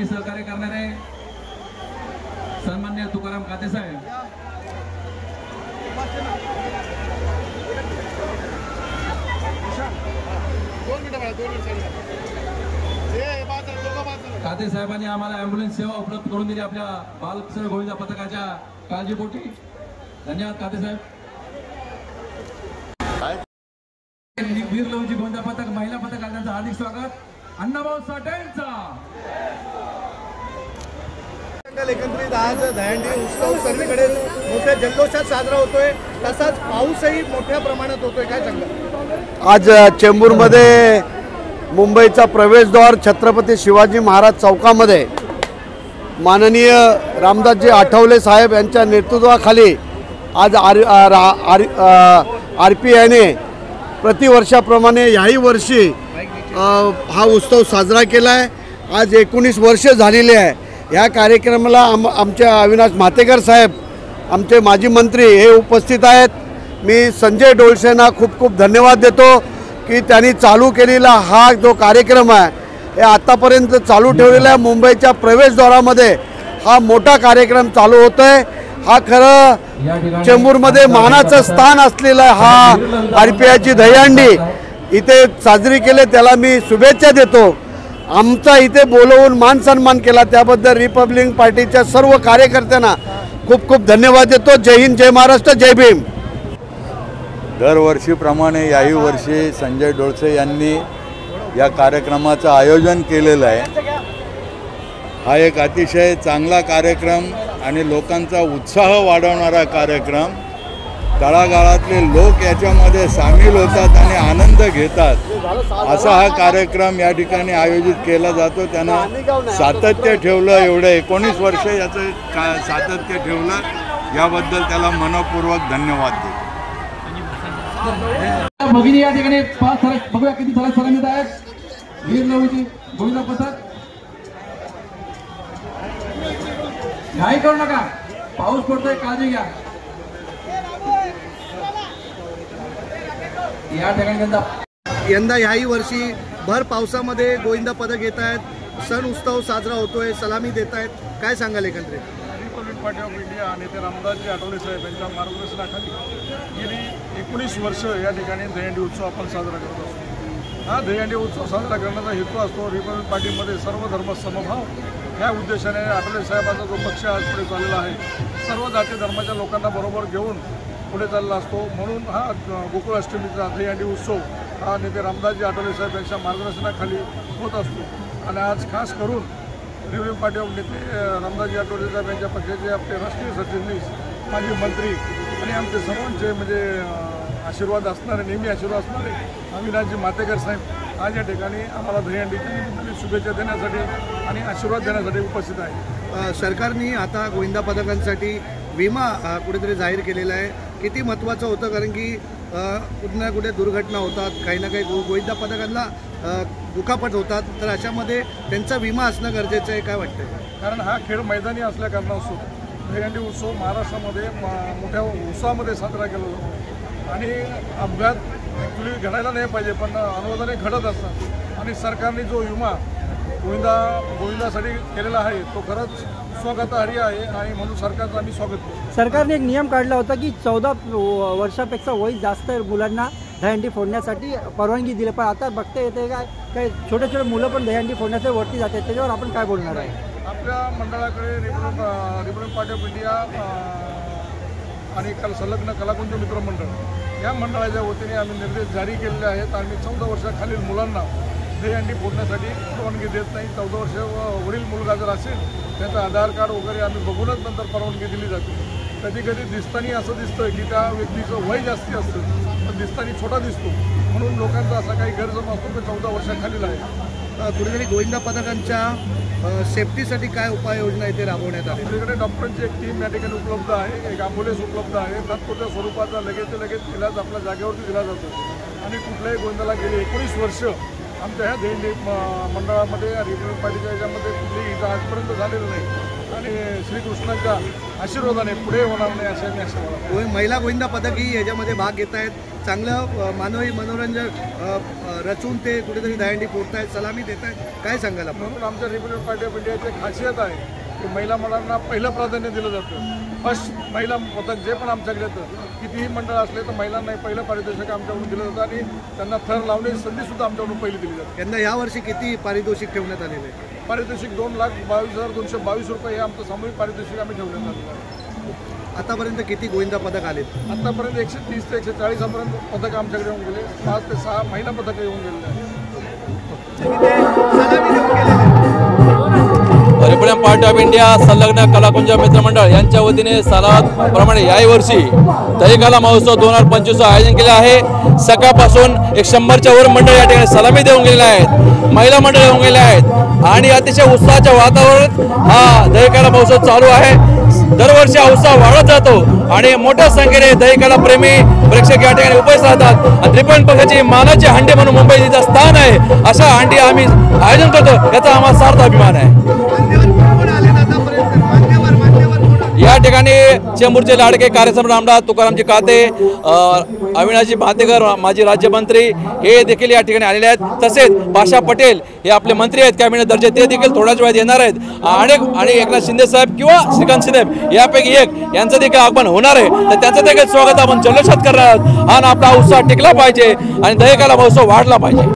आणि सहकार्य करणारे सन्माननीय तुकाराम काते साहेब, काते साहेबांनी आम्हाला ॲम्ब्युलन्स सेवा उपलब्ध करून दिली आपल्या बालसर गोविंदा पथकाच्या काळजीपोटी। धन्यवाद काते साहेब। वीर लवजी गोविंदा पथक महिला पथक त्यांचं हार्दिक स्वागत। अण्णाभाऊ साठेंचा एकत्रित आज दहीहंडी उत्सव सर्वीकडे मोठ्या जल्लोषात साजरा होतोय, तसाच पाऊसही मोठ्या प्रमाणात होतोय, काय सांगा? आज चेंबूरमध्ये मुंबईचा प्रवेशद्वार छत्रपती शिवाजी महाराज चौकामध्ये माननीय रामदासजी आठवले साहेब यांच्या नेतृत्वाखाली आज RPIने प्रतिवर्षाप्रमाणे याही वर्षी हा उत्सव साजरा केला आहे। आज 19 वर्षे झालेली आहे। या कार्यक्रमाला आमच्या अविनाश मातेकर साहेब, आमचे माजी मंत्री हे उपस्थित आहेत। मी संजय डोळसेंना खूप खूप धन्यवाद देतो की त्यांनी चालू केलेला हा जो कार्यक्रम आहे हे आतापर्यंत चालू ठेवलेला आहे। मुंबईच्या प्रवेशद्वारामध्ये हा मोठा कार्यक्रम चालू होतो आहे। हा खरं चेंबूरमध्ये मानाचं स्थान असलेला हा RPIची दहीहंडी इथे साजरी केले, त्याला मी शुभेच्छा देतो। आमचा इथे बोलवून मान सन्मान केला त्याबद्दल रिपब्लिकन पार्टीच्या सर्व कार्यकर्त्यांना खूप खूप धन्यवाद देतो। जय हिंद, जय महाराष्ट्र, जय भीम। दरवर्षीप्रमाणे याही वर्षी संजय डोळसे यांनी या कार्यक्रमाचं आयोजन केलेलं आहे। हा एक अतिशय चांगला कार्यक्रम आणि लोकांचा उत्साह वाढवणारा कार्यक्रम। तळागाळातले लोक याच्यामध्ये सामील होतात आणि आनंद घेतात असा हा कार्यक्रम या ठिकाणी आयोजित केला जातो। त्यानं सातत्य ठेवलं, एवढं 19 वर्ष याचं सातत्य ठेवलं, याबद्दल त्याला मनपूर्वक धन्यवाद देतो। भगिनी या ठिकाणी 5 सरस बघूया किती सरस सरांगीत आहेत। वीर लवजी गोविंदा पथक, घाई करू नका, पाऊस पडतोय, काळजी घ्या। या ठिकाणी यंदा याही वर्षी भर पावसामध्ये गोविंदा पथक येत आहेत, सण उत्सव साजरा होतोय, सलामी देत आहेत, काय सांगाल एकंदरीत? रिपब्लिक पार्टी ऑफ इंडिया आणि ते रामदासजी आठवले साहेब यांच्या मार्गदर्शनाखाली गेली 19 वर्ष या ठिकाणी दहीहंडी उत्सव आपण साजरा करत असतो। हा दहीहंडी उत्सव साजरा करण्याचा हेतू असतो रिपब्लिक पार्टीमध्ये सर्व धर्म समभाव या उद्देशाने आठवले साहेबांचा जो पक्ष आज पुढे चाललेला आहे, सर्व जाती धर्माच्या लोकांना बरोबर घेऊन पुढे चालला असतो। म्हणून हा गोकुळ अष्टमीचा दहीहंडी उत्सव हा नेते रामदासजी आठवले साहेब यांच्या मार्गदर्शनाखाली होत असतो। आणि आज खास करून रिपब्लिक पार्टी ऑफ नेते रामदासजी आठवले साहेब यांच्या पक्षाचे आपले राष्ट्रीय सरचिटणीस, माजी मंत्री आणि आमचे सर्वांचे म्हणजे आशीर्वाद असणारे, नेहमी आशीर्वाद असणारे अविनाशजी मातेकर साहेब आज या ठिकाणी आम्हाला दहीहंडीच्या निमित्ताने शुभेच्छा देण्यासाठी आणि आशीर्वाद देण्यासाठी उपस्थित आहे। सरकारने आता गोविंदा पथकांसाठी विमा कुठेतरी जाहीर केलेला आहे, किती महत्त्वाचं होतं? कारण की कुठे ना कुठे दुर्घटना होतात, काही ना काही गोविंदा पथकांना दुखापत होतात, तर अशामध्ये त्यांचा विमा असणं गरजेचं आहे, काय वाटतं? कारण हा खेळ मैदानी असल्या कारणास्तव दहीहंडी उत्सव महाराष्ट्रामध्ये मोठ्या उत्साहामध्ये साजरा केला जातो आणि अपघात ॲक्च्युली घडायला नाही पाहिजे, पण अनुवादाने घडत असतात। आणि सरकारने जो विमा गोविंदासाठी केलेला आहे तो खरंच स्वागतार्ह आहे आणि म्हणून सरकारचं आम्ही स्वागत करतो। सरकारने एक नियम काढला होता की 14 वर्षापेक्षा वय जास्त मुलांना दहीहंडी फोडण्यासाठी परवानगी दिली, पण आता बघता येते काय छोटे छोटे मुलं पण दहीहंडी फोडण्यासाठी वरती जातात, त्याच्यावर आपण काय बोलणार आहे? आपल्या मंडळाकडे रिपब्लिक पार्टी ऑफ इंडिया आणि संलग्न कलाकुंज मित्रमंडळ या मंडळाच्या वतीने आम्ही निर्देश जारी केलेले आहेत। आम्ही 14 वर्षाखालील मुलांना दहीहंडी फोडण्यासाठी परवानगी देत नाही। 14 वर्ष वरील मुलगा जर असेल त्याचं आधार कार्ड वगैरे आम्ही बघूनच नंतर परवानगी दिली जाते। कधी कधी दिसतानी असं दिसतं की त्या व्यक्तीचं वय जास्ती असतं, पण दिसतानी छोटा दिसतो, म्हणून लोकांचा असा काही गैरसमज असतो की 14 वर्षाखालील आहे। कुठेतरी गोविंदा पथकांच्या सेफ्टीसाठी काय उपाययोजना इथे राबवण्यात आली? आपल्याकडे डॉक्टरांची एक टीम या ठिकाणी उपलब्ध आहे, एक ॲम्ब्युलन्स उपलब्ध आहे, तात्पुरत्या स्वरूपाचा लगेच इलाज आपल्या जागेवरती दिला जातो। आणि कुठल्याही गोविंदाला गेले 19 वर्ष आमच्या ह्या दहीहंडी मंडळामध्ये रिपब्लिक पार्टीच्या याच्यामध्ये कुठलीही इजा आजपर्यंत झालेलं नाही आणि श्रीकृष्णाच्या आशीर्वादाने पुढे होणार नाही असे मी आशा करतो। महिला गोविंदा पथकही याच्यामध्ये भाग घेत आहेत, चांगलं मानवी मनोरंजन रचून ते कुठेतरी दहीहंडी फोडतायत, सलामी देत आहेत, काय सांगाल आपण? म्हणून आमच्या रिपब्लिक पार्टी ऑफ इंडियाची खासियत आहे की महिला मंडळांना पहिलं प्राधान्य दिलं जातं. फर्स्ट महिला पथक जे पण आमच्याकडे येतं, कितीही मंडळ असले तर महिलांना पहिलं पारितोषिक आमच्याकडून दिलं जातं आणि त्यांना थर लावण्याची संधीसुद्धा आमच्याकडून पहिली दिली जाते. यंदा यावर्षी किती पारितोषिक ठेवण्यात आलेले आहे? पारितोषिक 2,22,222 रुपये हे आमचं सामूहिक पारितोषिक आम्ही ठेवण्यात आलेलं आहे. आतापर्यंत किती गोविंदा पदक आलेत? आतापर्यंत 130 ते 140 पर्यंत पथक आमच्याकडे येऊन गेले. 5 ते 6 महिला पथक येऊन गेलेले आहे. रिपब्लिकन पार्टी ऑफ इंडिया संलग्न कलाकुंज मित्रमंडळ यांच्या वतीने सालाप्रमाणे याही वर्षी दहीकाला महोत्सव 2025 आयोजन केले आहे. सकाळपासून 100च्या वर मंडळ या ठिकाणी सलामी देऊन गेलेले आहेत, महिला मंडळ येऊन गेले आहेत आणि अतिशय उत्साहाच्या वातावरणात हा दहीकाला महोत्सव चालू आहे. दरवर्षी हा उत्साह वाढत जातो आणि मोठ्या संख्येने दहीकाला प्रेमी प्रेक्षक या ठिकाणी उपस्थित राहतात. आणि त्रिपुरण पक्षाची मानाची हंडी म्हणून मुंबई जिथं स्थान आहे, अशा हंडी आम्ही आयोजन करतो, याचा आम्हाला सार्थ अभिमान आहे. या ठिकाणी चेंबूरचे लाडके कार्यसम्राट आमदार तुकारामजी काते, अविनाशजी भातेकर माजी राज्यमंत्री हे देखील या ठिकाणी आलेले आहेत. तसेच बाशा पटेल हे आपले मंत्री आहेत कॅबिनेट दर्जे, ते देखील थोड्याच वेळात येणार आहेत. आणि एकनाथ शिंदे साहेब किंवा श्रीकांत शिंदे यापैकी एक यांचं देखील आगमन होणार आहे. तर त्यांचं देखील स्वागत आपण जल्लोषात करणार आहोत आणि आपला उत्साह टिकला पाहिजे आणि दहीकाला महोत्सव वाढला पाहिजे.